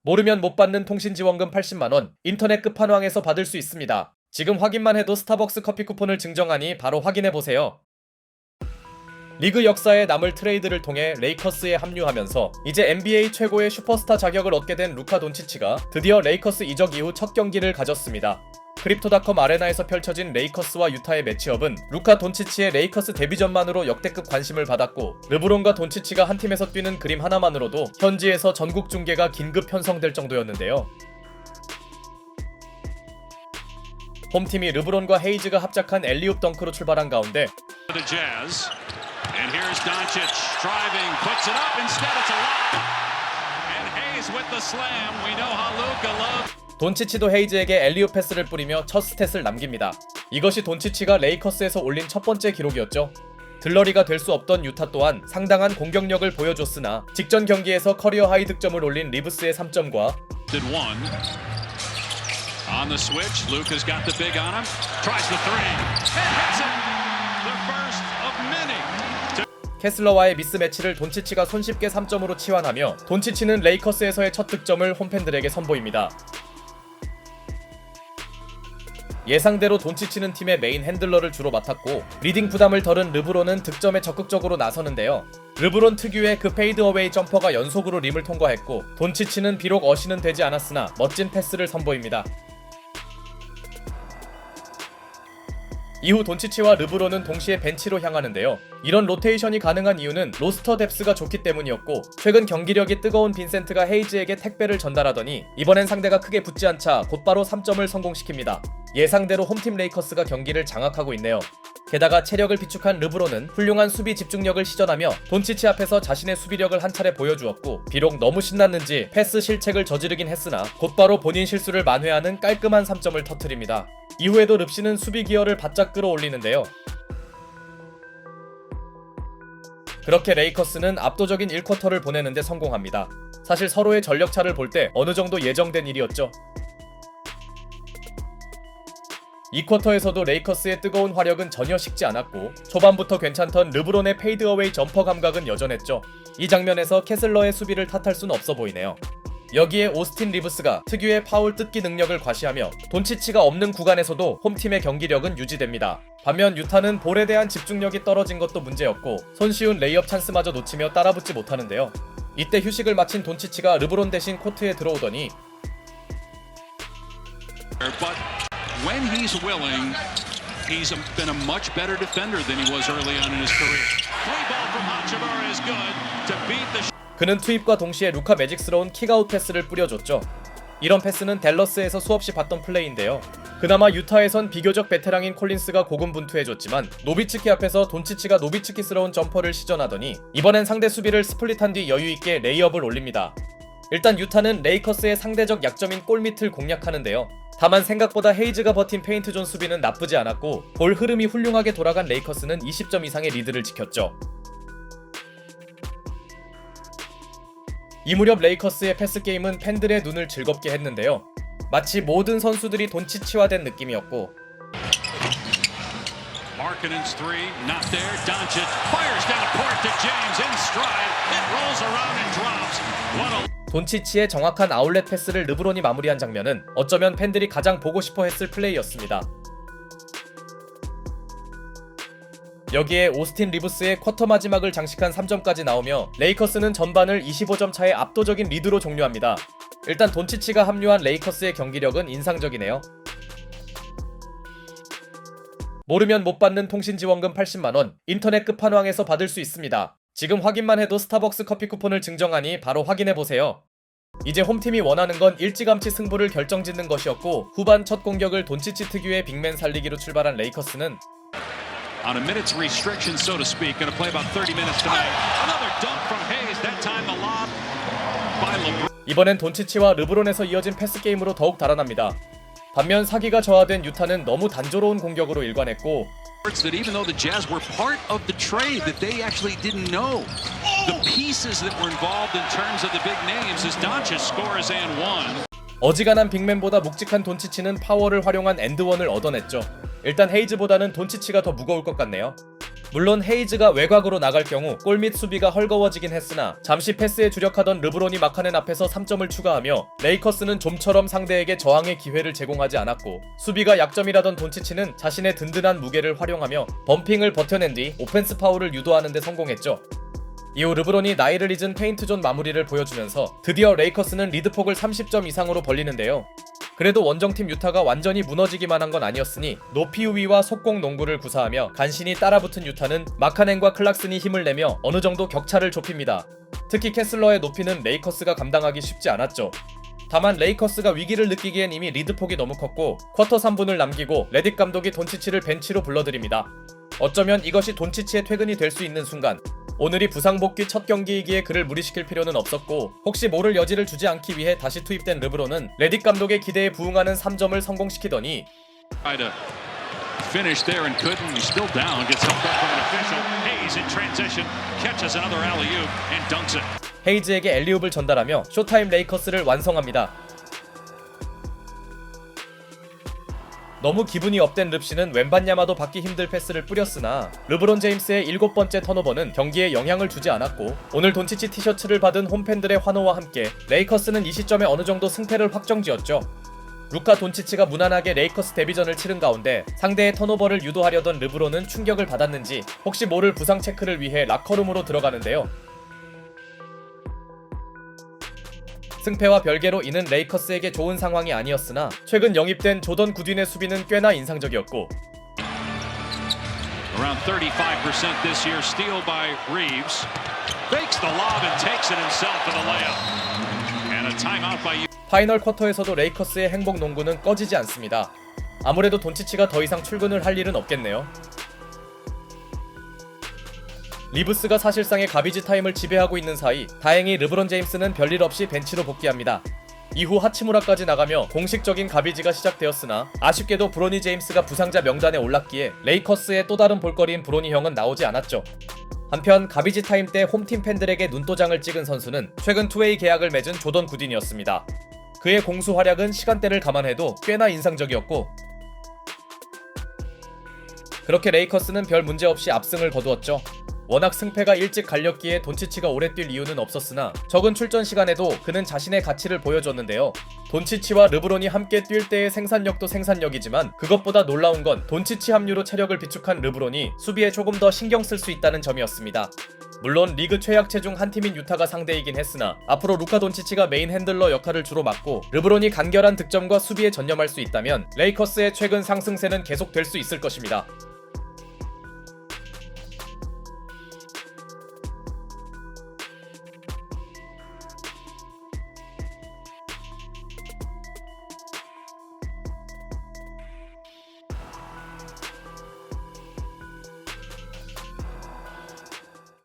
모르면 못 받는 통신지원금 80만원, 인터넷 끝판왕에서 받을 수 있습니다. 지금 확인만 해도 스타벅스 커피 쿠폰을 증정하니 바로 확인해보세요. 리그 역사에 남을 트레이드를 통해 레이커스에 합류하면서 이제 NBA 최고의 슈퍼스타 자격을 얻게 된 루카 돈치치가 드디어 레이커스 이적 이후 첫 경기를 가졌습니다. 크립토닷컴 아레나에서 펼쳐진 레이커스와 유타의 매치업은 루카 돈치치의 레이커스 데뷔전만으로 역대급 관심을 받았고, 르브론과 돈치치가 한 팀에서 뛰는 그림 하나만으로도 현지에서 전국 중계가 긴급 편성될 정도였는데요. 홈팀이 르브론과 헤이즈가 합작한 엘리웁 덩크로 출발한 가운데 돈치치도 헤이즈에게 엘리웁 패스를 뿌리며 첫 스탯을 남깁니다. 이것이 돈치치가 레이커스에서 올린 첫 번째 기록이었죠. 들러리가 될 수 없던 유타 또한 상당한 공격력을 보여줬으나 직전 경기에서 커리어 하이 득점을 올린 리브스의 3점과 On the switch, Luke has got the big on him. Tries the three. And hits it. The first of many. 캐슬러와의 미스매치를 돈치치가 손쉽게 3점으로 치환하며 돈치치는 레이커스에서의 첫 득점을 홈팬들에게 선보입니다. 예상대로 돈치치는 팀의 메인 핸들러를 주로 맡았고, 리딩 부담을 덜은 르브론은 득점에 적극적으로 나서는데요. 르브론 특유의 그 페이드어웨이 점퍼가 연속으로 림을 통과했고, 돈치치는 비록 어시는 되지 않았으나 멋진 패스를 선보입니다. 이후 돈치치와 르브론은 동시에 벤치로 향하는데요. 이런 로테이션이 가능한 이유는 로스터 뎁스가 좋기 때문이었고, 최근 경기력이 뜨거운 빈센트가 헤이즈에게 택배를 전달하더니 이번엔 상대가 크게 붙지 않자 곧바로 3점을 성공시킵니다. 예상대로 홈팀 레이커스가 경기를 장악하고 있네요. 게다가 체력을 비축한 르브론은 훌륭한 수비 집중력을 시전하며 돈치치 앞에서 자신의 수비력을 한 차례 보여주었고, 비록 너무 신났는지 패스 실책을 저지르긴 했으나 곧바로 본인 실수를 만회하는 깔끔한 3점을 터뜨립니다. 이후에도 릅시는 수비 기여를 바짝 끌어올리는데요. 그렇게 레이커스는 압도적인 1쿼터를 보내는데 성공합니다. 사실 서로의 전력차를 볼 때 어느 정도 예정된 일이었죠. 2쿼터에서도 레이커스의 뜨거운 화력은 전혀 식지 않았고, 초반부터 괜찮던 르브론의 페이드어웨이 점퍼 감각은 여전했죠. 이 장면에서 캐슬러의 수비를 탓할 수는 없어 보이네요. 여기에 오스틴 리브스가 특유의 파울 뜯기 능력을 과시하며 돈치치가 없는 구간에서도 홈팀의 경기력은 유지됩니다. 반면 유타는 볼에 대한 집중력이 떨어진 것도 문제였고, 손쉬운 레이업 찬스마저 놓치며 따라붙지 못하는데요. 이때 휴식을 마친 돈치치가 르브론 대신 코트에 들어오더니 When he's willing, he's been a much better defender than he was early on in his career. Free ball from Hachimura is good to beat the. 그는 투입과 동시에 루카 매직스러운 킥아웃 패스를 뿌려줬죠. 이런 패스는 댈러스에서 수없이 봤던 플레이인데요. 그나마 유타에선 비교적 베테랑인 콜린스가 고군분투해줬지만 노비츠키 앞에서 돈치치가 노비츠키스러운 점퍼를 시전하더니 이번엔 상대 수비를 스플릿한 뒤 여유있게 레이업을 올립니다. 일단 유타는 레이커스의 상대적 약점인 골밑을 공략하는데요. 다만 생각보다 헤이즈가 버틴 페인트존 수비는 나쁘지 않았고, 볼 흐름이 훌륭하게 돌아간 레이커스는 20점 이상의 리드를 지켰죠. 이 무렵 레이커스의 패스 게임은 팬들의 눈을 즐겁게 했는데요. 마치 모든 선수들이 돈치치화된 느낌이었고, Markkanen's three, not there. Doncic fires down the court to James in stride. It rolls around and drops. 돈치치의 정확한 아웃렛 패스를 르브론이 마무리한 장면은 어쩌면 팬들이 가장 보고 싶어 했을 플레이였습니다. 여기에 오스틴 리브스의 쿼터 마지막을 장식한 3점까지 나오며 레이커스는 전반을 25점 차의 압도적인 리드로 종료합니다. 일단 돈치치가 합류한 레이커스의 경기력은 인상적이네요. 모르면 못 받는 통신지원금 80만원, 인터넷 끝판왕에서 받을 수 있습니다. 지금 확인만 해도 스타벅스 커피 쿠폰을 증정하니 바로 확인해보세요. 이제 홈팀이 원하는 건 일찌감치 승부를 결정짓는 것이었고, 후반 첫 공격을 돈치치 특유의 빅맨 살리기로 출발한 레이커스는 On a minute's restriction, so to speak, going to play about 30 minutes tonight. Another dunk from Hayes. That time the lob by LeBron. 이번엔 돈치치와 르브론에서 이어진 패스 게임으로 더욱 달아납니다. 반면 사기가 저하된 유타는 너무 단조로운 공격으로 일관했고, That even though the Jazz were part of the trade, that they actually didn't know the pieces that were involved in terms of the big names as Doncic scores and one. 어지간한 빅맨보다 묵직한 돈치치는 파워를 활용한 엔드원을 얻어냈죠. 일단 헤이즈보다는 돈치치가 더 무거울 것 같네요. 물론 헤이즈가 외곽으로 나갈 경우 골 및 수비가 헐거워지긴 했으나 잠시 패스에 주력하던 르브론이 마카넨 앞에서 3점을 추가하며 레이커스는 좀처럼 상대에게 저항의 기회를 제공하지 않았고, 수비가 약점이라던 돈치치는 자신의 든든한 무게를 활용하며 범핑을 버텨낸 뒤 오펜스 파울을 유도하는 데 성공했죠. 이후 르브론이 나이를 잊은 페인트존 마무리를 보여주면서 드디어 레이커스는 리드폭을 30점 이상으로 벌리는데요. 그래도 원정팀 유타가 완전히 무너지기만 한 건 아니었으니 높이 우위와 속공 농구를 구사하며 간신히 따라붙은 유타는 마카넨과 클락슨이 힘을 내며 어느 정도 격차를 좁힙니다. 특히 캐슬러의 높이는 레이커스가 감당하기 쉽지 않았죠. 다만 레이커스가 위기를 느끼기엔 이미 리드폭이 너무 컸고 쿼터 3분을 남기고 레딕 감독이 돈치치를 벤치로 불러들입니다. 어쩌면 이것이 돈치치의 퇴근이 될 수 있는 순간, 오늘이 부상 복귀 첫 경기이기에 그를 무리시킬 필요는 없었고 혹시 모를 여지를 주지 않기 위해 다시 투입된 르브론은 레딕 감독의 기대에 부응하는 3점을 성공시키더니 Tried to finish there and couldn't. He's still down. Gets helped up from an official. Hayes in transition catches another alley-oop and dunks it. 헤이즈에게 엘리웁을 전달하며 쇼타임 레이커스를 완성합니다. 너무 기분이 업된 릅시는 웬반야마도 받기 힘들 패스를 뿌렸으나 르브론 제임스의 7번째 턴오버는 경기에 영향을 주지 않았고, 오늘 돈치치 티셔츠를 받은 홈팬들의 환호와 함께 레이커스는 이 시점에 어느 정도 승패를 확정지었죠. 루카 돈치치가 무난하게 레이커스 데뷔전을 치른 가운데 상대의 턴오버를 유도하려던 르브론은 충격을 받았는지 혹시 모를 부상 체크를 위해 라커룸으로 들어가는데요. 승패와 별개로 이는 레이커스에게 좋은 상황이 아니었으나 최근 영입된 조던 구딘의 수비는 꽤나 인상적이었고, Around 35% this year. Steal by Reeves. Fakes the lob and takes it himself for the layup. And a timeout by 파이널 쿼터에서도 레이커스의 행복 농구는 꺼지지 않습니다. 아무래도 돈치치가 더 이상 출근을 할 일은 없겠네요. 리브스가 사실상의 가비지 타임을 지배하고 있는 사이 다행히 르브론 제임스는 별일 없이 벤치로 복귀합니다. 이후 하치무라까지 나가며 공식적인 가비지가 시작되었으나 아쉽게도 브로니 제임스가 부상자 명단에 올랐기에 레이커스의 또 다른 볼거리인 브로니 형은 나오지 않았죠. 한편 가비지 타임 때 홈팀 팬들에게 눈도장을 찍은 선수는 최근 투웨이 계약을 맺은 조던 구딘이었습니다. 그의 공수 활약은 시간대를 감안해도 꽤나 인상적이었고, 그렇게 레이커스는 별 문제 없이 압승을 거두었죠. 워낙 승패가 일찍 갈렸기에 돈치치가 오래 뛸 이유는 없었으나 적은 출전 시간에도 그는 자신의 가치를 보여줬는데요. 돈치치와 르브론이 함께 뛸 때의 생산력도 생산력이지만 그것보다 놀라운 건 돈치치 합류로 체력을 비축한 르브론이 수비에 조금 더 신경 쓸 수 있다는 점이었습니다. 물론 리그 최약체 중 한 팀인 유타가 상대이긴 했으나 앞으로 루카 돈치치가 메인 핸들러 역할을 주로 맡고 르브론이 간결한 득점과 수비에 전념할 수 있다면 레이커스의 최근 상승세는 계속될 수 있을 것입니다.